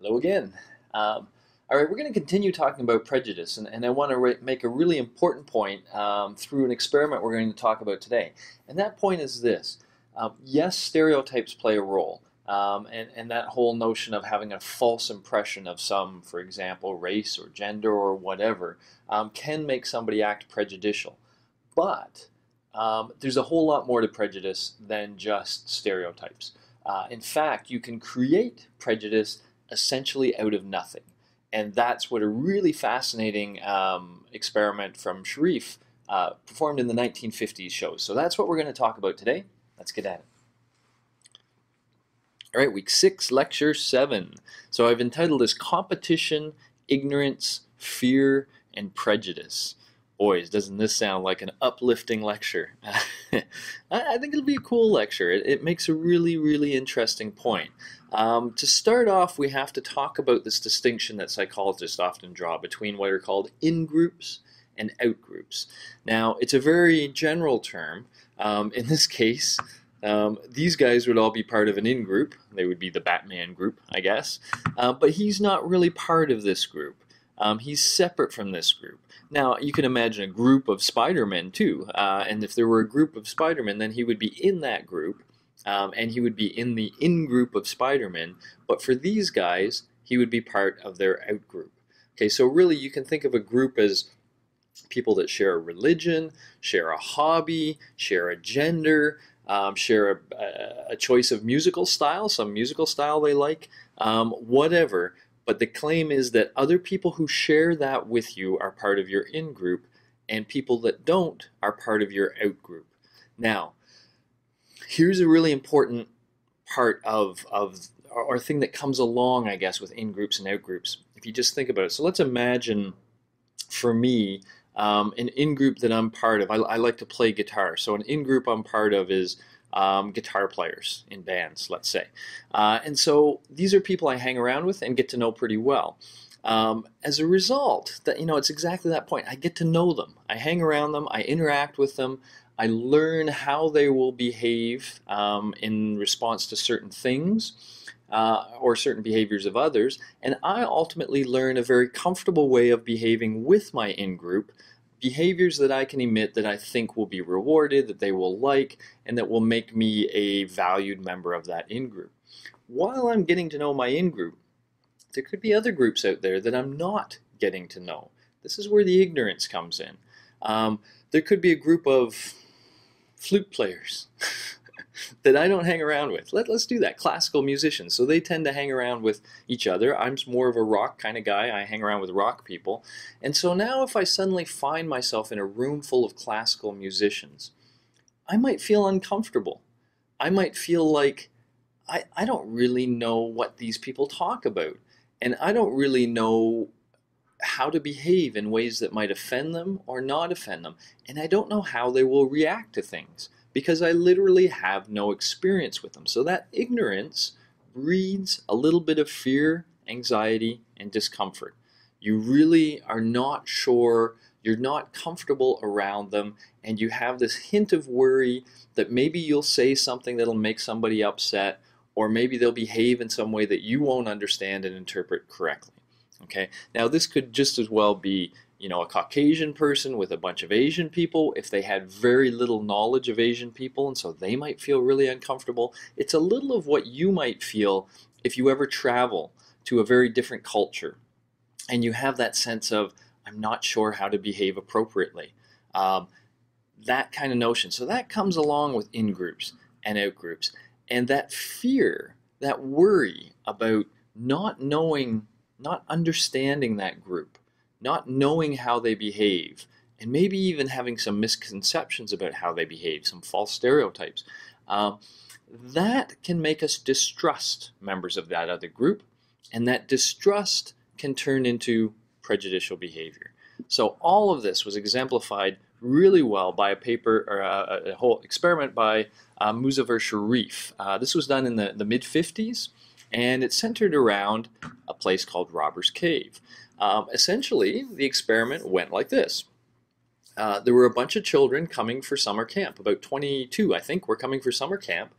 Hello again. All right, we're going to continue talking about prejudice, and I want to make a really important point through an experiment we're going to talk about today. And that point is this. Yes, stereotypes play a role, and that whole notion of having a false impression of some, for example, race or gender or whatever, can make somebody act prejudicial. But there's a whole lot more to prejudice than just stereotypes. In fact, you can create prejudice essentially out of nothing. And that's what a really fascinating experiment from Sharif performed in the 1950s shows. So that's what we're going to talk about today. Let's get at it. All right, week 6, lecture 7. So I've entitled this Competition, Ignorance, Fear, and Prejudice. Boys, doesn't this sound like an uplifting lecture? I think it'll be a cool lecture. It makes a really, really interesting point. To start off, we have to talk about this distinction that psychologists often draw between what are called in-groups and out-groups. Now, it's a very general term. In this case, these guys would all be part of an in-group. They would be the Batman group, I guess. But he's not really part of this group. He's separate from this group. Now, you can imagine a group of Spider-Men too, and if there were a group of Spider-Men, then he would be in that group, and he would be in the in-group of Spider-Men, but for these guys, he would be part of their out-group. Okay, so really you can think of a group as people that share a religion, share a hobby, share a gender, share a choice of musical style, some musical style they like, whatever. But the claim is that other people who share that with you are part of your in-group, and people that don't are part of your out-group. Now, here's a really important part or thing that comes along, I guess, with in-groups and out-groups. If you just think about it. So let's imagine, for me, an in-group that I'm part of. I like to play guitar. So an in-group I'm part of is guitar players in bands, let's say. And so these are people I hang around with and get to know pretty well. As a result, it's exactly that point. I get to know them. I hang around them. I interact with them. I learn how they will behave in response to certain things or certain behaviors of others. And I ultimately learn a very comfortable way of behaving with my in-group, behaviors that I can emit that I think will be rewarded, that they will like, and that will make me a valued member of that in-group. While I'm getting to know my in-group, there could be other groups out there that I'm not getting to know. This is where the ignorance comes in. There could be a group of flute players that I don't hang around with. Let's do that. Classical musicians. So they tend to hang around with each other. I'm more of a rock kind of guy. I hang around with rock people. And so now if I suddenly find myself in a room full of classical musicians, I might feel uncomfortable. I might feel like I don't really know what these people talk about. And I don't really know how to behave in ways that might offend them or not offend them. And I don't know how they will react to things, because I literally have no experience with them. So that ignorance breeds a little bit of fear, anxiety, and discomfort. You really are not sure, you're not comfortable around them, and you have this hint of worry that maybe you'll say something that'll make somebody upset, or maybe they'll behave in some way that you won't understand and interpret correctly. Okay? Now this could just as well be a Caucasian person with a bunch of Asian people, if they had very little knowledge of Asian people, and so they might feel really uncomfortable. It's a little of what you might feel if you ever travel to a very different culture, and you have that sense of, I'm not sure how to behave appropriately. That kind of notion. So that comes along with in-groups and out-groups. And that fear, that worry about not knowing, not understanding that group, not knowing how they behave, and maybe even having some misconceptions about how they behave, some false stereotypes, that can make us distrust members of that other group, and that distrust can turn into prejudicial behavior. So all of this was exemplified really well by a paper, or a whole experiment by Muzaffer Sharif. This was done in the mid-50s, and it centered around a place called Robber's Cave. Essentially, the experiment went like this. There were a bunch of children coming for summer camp. About 22, I think, were coming for summer camp.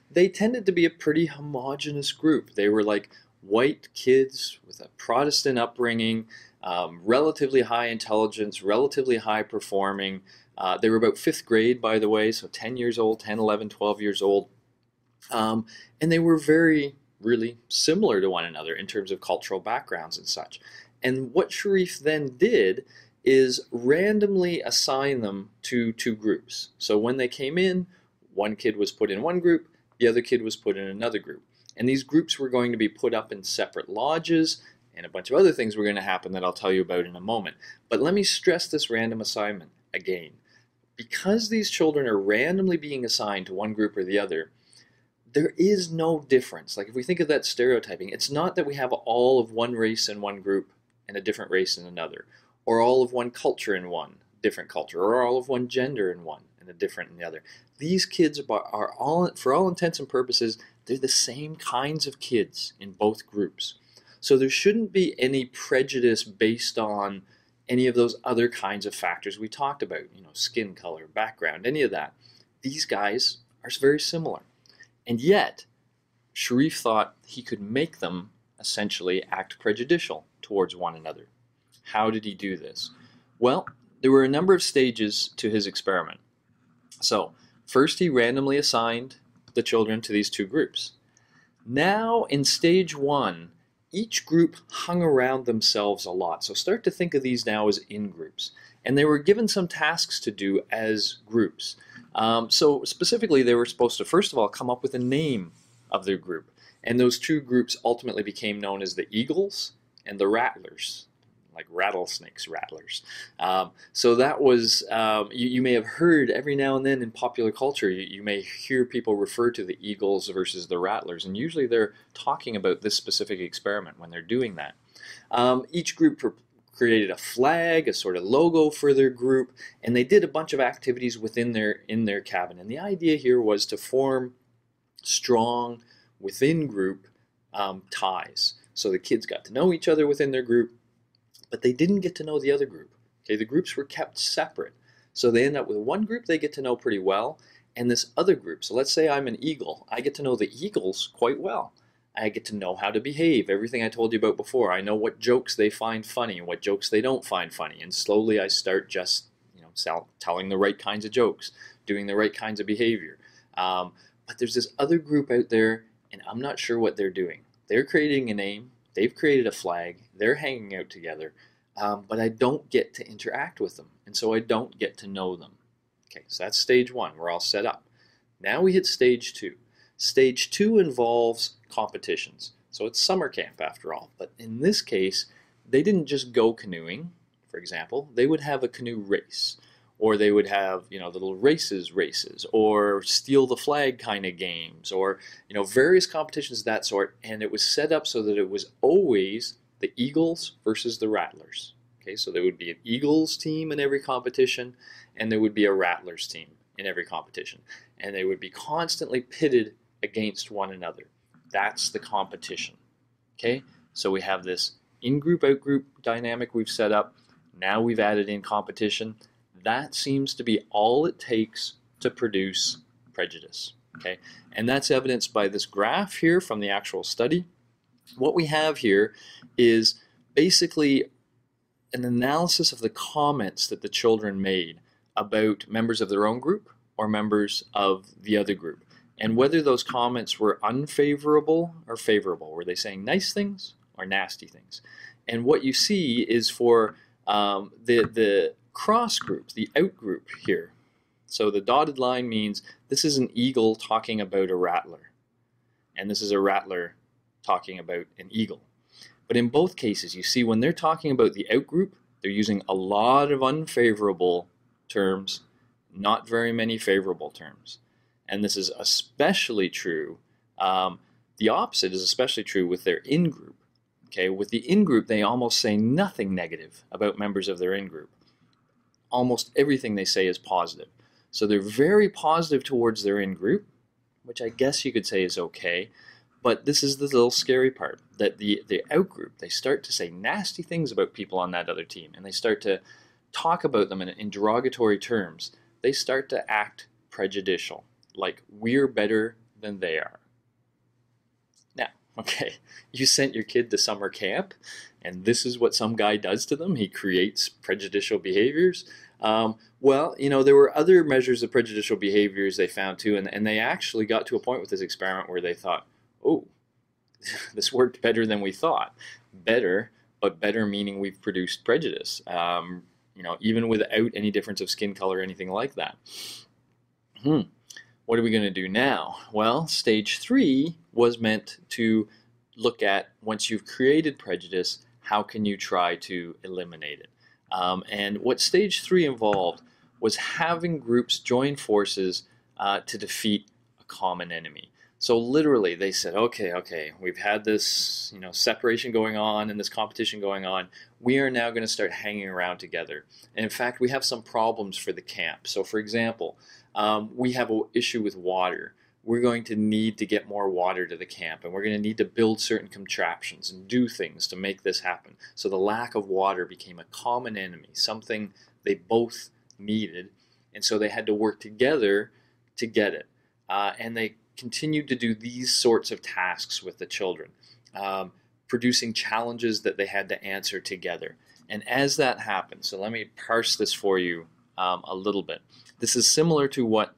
They tended to be a pretty homogenous group. They were like white kids with a Protestant upbringing, relatively high intelligence, relatively high performing. They were about fifth grade, by the way, so 10 years old, 10, 11, 12 years old. And they were really similar to one another in terms of cultural backgrounds and such. And what Sharif then did is randomly assign them to two groups. So when they came in, one kid was put in one group, the other kid was put in another group. And these groups were going to be put up in separate lodges, and a bunch of other things were going to happen that I'll tell you about in a moment. But let me stress this random assignment again. Because these children are randomly being assigned to one group or the other, there is no difference. Like if we think of that stereotyping, it's not that we have all of one race in one group and a different race in another, or all of one culture in one different culture, or all of one gender in one and a different in the other. These kids are all, for all intents and purposes, they're the same kinds of kids in both groups. So there shouldn't be any prejudice based on any of those other kinds of factors we talked about, skin color, background, any of that. These guys are very similar. And yet, Sharif thought he could make them essentially act prejudicial towards one another. How did he do this? Well, there were a number of stages to his experiment. So, first he randomly assigned the children to these two groups. Now, in stage one, each group hung around themselves a lot. So start to think of these now as in-groups. And they were given some tasks to do as groups. So specifically, they were supposed to, first of all, come up with a name of their group. And those two groups ultimately became known as the Eagles and the Rattlers, like rattlesnakes, rattlers. So that was, you may have heard every now and then in popular culture, you may hear people refer to the Eagles versus the Rattlers. And usually they're talking about this specific experiment when they're doing that. Each group created a flag, a sort of logo for their group, and they did a bunch of activities within their cabin. And the idea here was to form strong within group ties. So the kids got to know each other within their group, but they didn't get to know the other group. Okay, the groups were kept separate. So they end up with one group they get to know pretty well, and this other group. So let's say I'm an eagle. I get to know the eagles quite well. I get to know how to behave, everything I told you about before. I know what jokes they find funny and what jokes they don't find funny. And slowly I start just telling the right kinds of jokes, doing the right kinds of behavior. But there's this other group out there, and I'm not sure what they're doing. They're creating a name. They've created a flag. They're hanging out together. But I don't get to interact with them. And so I don't get to know them. Okay, so that's stage one. We're all set up. Now we hit stage two. Stage two involves competitions. So it's summer camp after all. But in this case, they didn't just go canoeing, for example. They would have a canoe race. Or they would have, the little races, or steal the flag kind of games, or, various competitions of that sort. And it was set up so that it was always the Eagles versus the Rattlers. Okay, so there would be an Eagles team in every competition, and there would be a Rattlers team in every competition. And they would be constantly pitted against one another. That's the competition. Okay, so we have this in-group, out-group dynamic we've set up. Now we've added in competition. That seems to be all it takes to produce prejudice. Okay, and that's evidenced by this graph here from the actual study. What we have here is basically an analysis of the comments that the children made about members of their own group or members of the other group, and whether those comments were unfavorable or favorable. Were they saying nice things or nasty things? And what you see is for the cross group, the out group here. So the dotted line means this is an eagle talking about a rattler, and this is a rattler talking about an eagle. But in both cases, you see when they're talking about the out group, they're using a lot of unfavorable terms, not very many favorable terms. And this is especially true, the opposite is especially true with their in-group. Okay, with the in-group, they almost say nothing negative about members of their in-group. Almost everything they say is positive. So they're very positive towards their in-group, which I guess you could say is okay. But this is the little scary part, that the out-group, they start to say nasty things about people on that other team, and they start to talk about them in derogatory terms. They start to act prejudicial, like we're better than they are. Now, Okay, you sent your kid to summer camp, and this is what some guy does to them. He creates prejudicial behaviors. Well, there were other measures of prejudicial behaviors they found too, and they actually got to a point with this experiment where they thought, oh, this worked better than we thought. Better, but better meaning we've produced prejudice, even without any difference of skin color or anything like that. What are we going to do now? Well, stage 3 was meant to look at, once you've created prejudice, how can you try to eliminate it? And what stage 3 involved was having groups join forces to defeat a common enemy. So literally they said, okay, we've had this separation going on and this competition going on. We are now going to start hanging around together. And in fact, we have some problems for the camp. So for example, we have an issue with water. We're going to need to get more water to the camp, and we're going to need to build certain contraptions and do things to make this happen. So the lack of water became a common enemy, something they both needed, and so they had to work together to get it. And they continued to do these sorts of tasks with the children, producing challenges that they had to answer together. And as that happened, so let me parse this for you a little bit. This is similar to what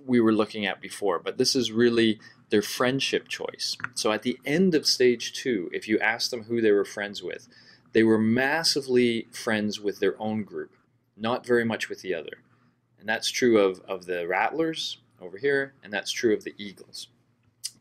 we were looking at before, but this is really their friendship choice. So at the end of stage 2, if you asked them who they were friends with, they were massively friends with their own group, not very much with the other. And that's true of the rattlers over here, and that's true of the eagles.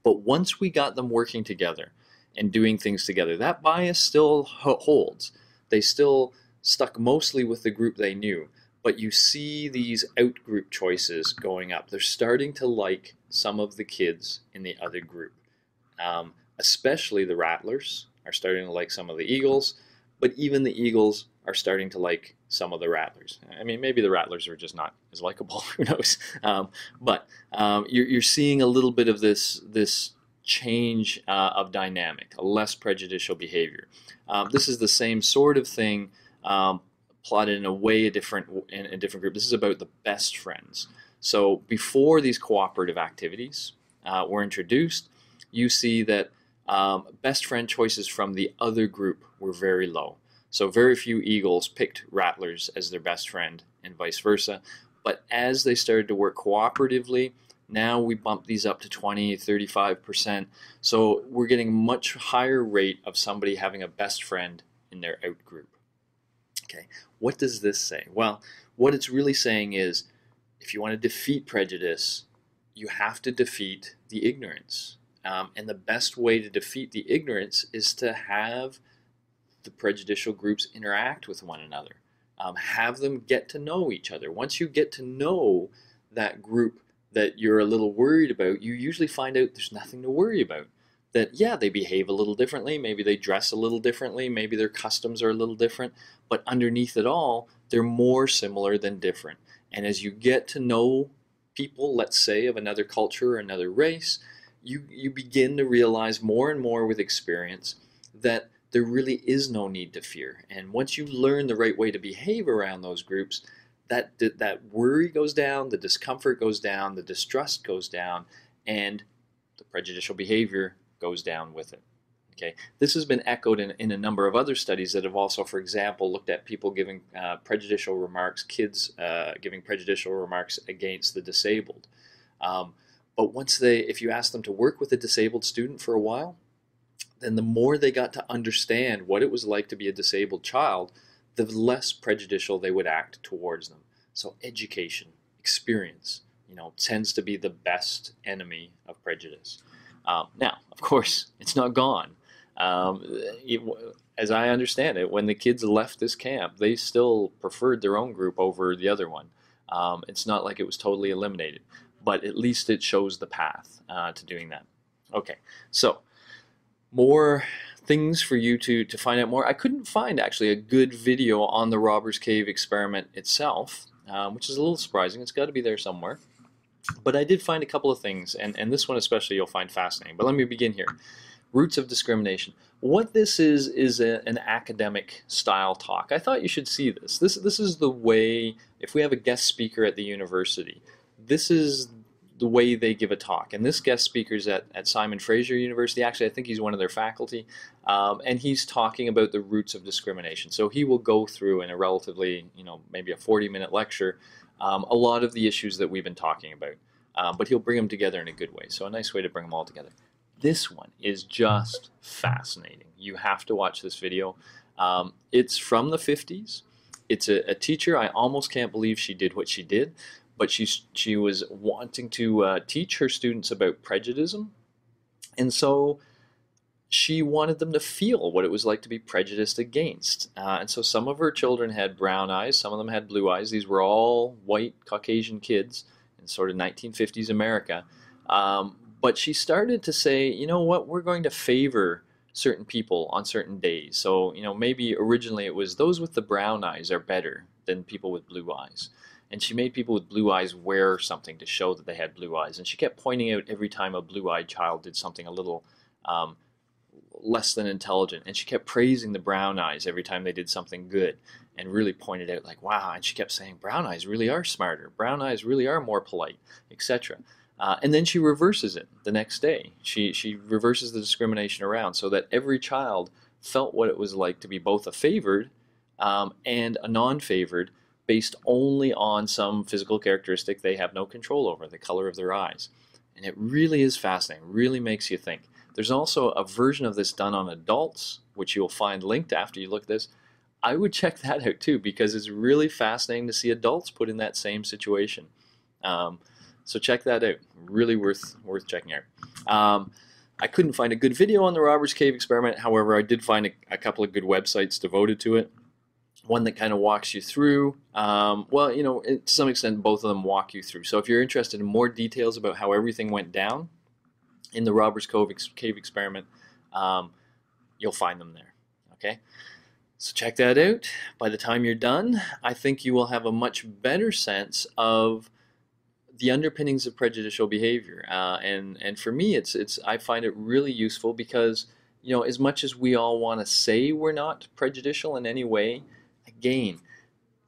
But once we got them working together and doing things together, that bias still holds. They still stuck mostly with the group they knew. But you see these out-group choices going up. They're starting to like some of the kids in the other group. Especially the rattlers are starting to like some of the eagles, but even the eagles are starting to like some of the rattlers. I mean, maybe the rattlers are just not as likable, who knows? But you're seeing a little bit of this change of dynamic, a less prejudicial behavior. This is the same sort of thing plotted in a different group. This is about the best friends. So before these cooperative activities were introduced, you see that best friend choices from the other group were very low. So very few eagles picked rattlers as their best friend and vice versa. But as they started to work cooperatively, now we bump these up to 20, 35%. So we're getting a much higher rate of somebody having a best friend in their out group. Okay, what does this say? Well, what it's really saying is, if you want to defeat prejudice, you have to defeat the ignorance. And the best way to defeat the ignorance is to have the prejudicial groups interact with one another. Have them get to know each other. Once you get to know that group that you're a little worried about, you usually find out there's nothing to worry about. That, yeah, they behave a little differently, maybe they dress a little differently, maybe their customs are a little different, but underneath it all, they're more similar than different. And as you get to know people, let's say, of another culture or another race, you begin to realize more and more with experience that there really is no need to fear. And once you learn the right way to behave around those groups, that worry goes down, the discomfort goes down, the distrust goes down, and the prejudicial behavior goes down with it. Okay, this has been echoed in a number of other studies that have also, for example, looked at people giving prejudicial remarks, kids giving prejudicial remarks against the disabled. But if you ask them to work with a disabled student for a while, then the more they got to understand what it was like to be a disabled child, the less prejudicial they would act towards them. So education, experience, tends to be the best enemy of prejudice. Now, of course, it's not gone. As I understand it, when the kids left this camp, they still preferred their own group over the other one. It's not like it was totally eliminated, but at least it shows the path to doing that. Okay, so more things for you to find out more. I couldn't find actually a good video on the Robbers Cave experiment itself, which is a little surprising. It's got to be there somewhere. But I did find a couple of things, and this one especially you'll find fascinating. But let me begin here. Roots of discrimination. What this is an academic style talk. I thought you should see this. This is the way, if we have a guest speaker at the university, this is the way they give a talk. And this guest speaker is at Simon Fraser University. Actually, I think he's one of their faculty. And he's talking about the roots of discrimination. So he will go through in a relatively, maybe a 40-minute lecture, a lot of the issues that we've been talking about. But he'll bring them together in a good way. So a nice way to bring them all together. This one is just fascinating. You have to watch this video. It's from the 50s. It's a teacher. I almost can't believe she did what she did. But she was wanting to teach her students about prejudice. And so she wanted them to feel what it was like to be prejudiced against. And so some of her children had brown eyes. Some of them had blue eyes. These were all white Caucasian kids in sort of 1950s America. But she started to say, you know what, we're going to favor certain people on certain days. So, maybe originally it was those with the brown eyes are better than people with blue eyes. And she made people with blue eyes wear something to show that they had blue eyes. And she kept pointing out every time a blue-eyed child did something a little less than intelligent. And she kept praising the brown eyes every time they did something good, and really pointed out like, wow. And she kept saying, brown eyes really are smarter. Brown eyes really are more polite, etc. And then she reverses it the next day. She reverses the discrimination around so that every child felt what it was like to be both a favored and a non-favored, based only on some physical characteristic they have no control over, the color of their eyes. And it really is fascinating, really makes you think. There's also a version of this done on adults, which you'll find linked after you look at this. I would check that out too, because it's really fascinating to see adults put in that same situation. So check that out, really worth checking out. I couldn't find a good video on the Robbers Cave experiment. However, I did find a couple of good websites devoted to it. One that kind of walks you through, to some extent both of them walk you through. So if you're interested in more details about how everything went down in the Robbers Cave experiment, you'll find them there, okay? So check that out. By the time you're done, I think you will have a much better sense of the underpinnings of prejudicial behavior. And for me, I find it really useful because, as much as we all want to say we're not prejudicial in any way, again,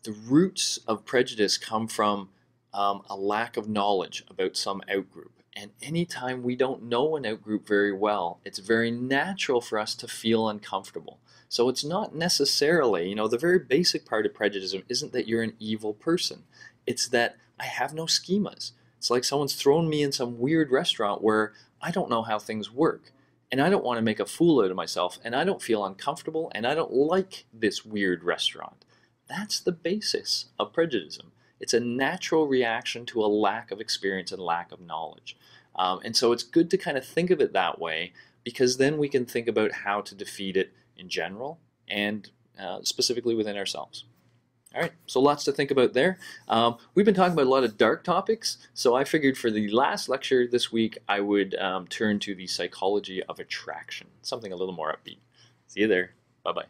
the roots of prejudice come from a lack of knowledge about some outgroup. And anytime we don't know an outgroup very well, it's very natural for us to feel uncomfortable. So it's not necessarily, the very basic part of prejudice isn't that you're an evil person. It's that I have no schemas. It's like someone's thrown me in some weird restaurant where I don't know how things work. And I don't want to make a fool out of myself, and I don't feel uncomfortable, and I don't like this weird restaurant. That's the basis of prejudice. It's a natural reaction to a lack of experience and lack of knowledge. And so it's good to kind of think of it that way, because then we can think about how to defeat it in general and specifically within ourselves. All right, so lots to think about there. We've been talking about a lot of dark topics, so I figured for the last lecture this week, I would turn to the psychology of attraction, something a little more upbeat. See you there. Bye-bye.